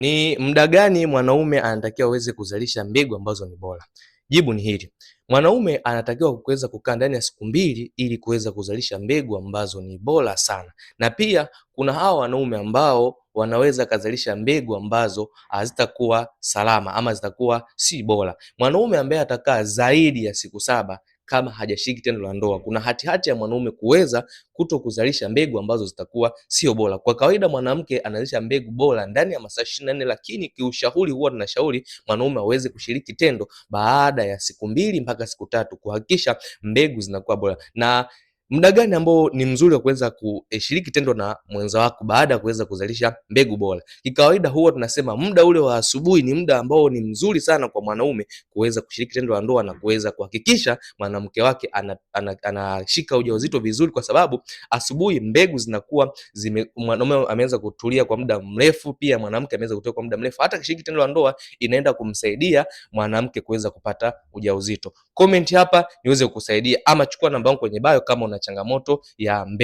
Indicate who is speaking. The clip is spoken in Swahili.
Speaker 1: Ni muda gani mwanaume anatakiwa aweze kuzalisha mbegu ambazo ni bora? Jibu ni hili. Mwanaume anatakiwa kuweza kukaa ndani ya siku 2 ili kuweza kuzalisha mbegu ambazo ni bora sana. Na pia kuna hawa wanaume ambao wanaweza kazalisha mbegu ambazo hazitakuwa salama ama zitakuwa si bora. Mwanaume ambaye atakaa zaidi ya siku 7 kama hajashiriki tendo la ndoa, kuna hatihati ya mwanaume kuweza kuto kuzalisha mbegu ambazo zitakuwa sio bora. Kwa kawaida mwanamke anazalisha mbegu bora ndani ya masaa 24, lakini kiushauri huwa tunashauri mwanaume aweze kushiriki tendo baada ya siku 2 mpaka siku 3 kuhakikisha mbegu zinakuwa bora. Na muda gani ambao ni mzuri wa kuweza kushiriki tendo na mwenza wako baada ya kuweza kuzalisha mbegu bora? Kikawaida huwa tunasema muda ule wa asubuhi ni muda ambao ni mzuri sana kwa mwanaume kuweza kushiriki tendo la ndoa na kuweza kuhakikisha mwanamke wake anashika ujauzito vizuri, kwa sababu asubuhi mbegu zinakuwa mwanaume ameweza kutulia kwa muda mrefu, pia mwanamke ameweza kutulia kwa muda mrefu. Hata kishiriki tendo la ndoa inaenda kumsaidia mwanamke kuweza kupata ujauzito. Comment hapa niweze kukusaidia, ama chukua namba yangu kwenye bio kama una changamoto ya mbegu.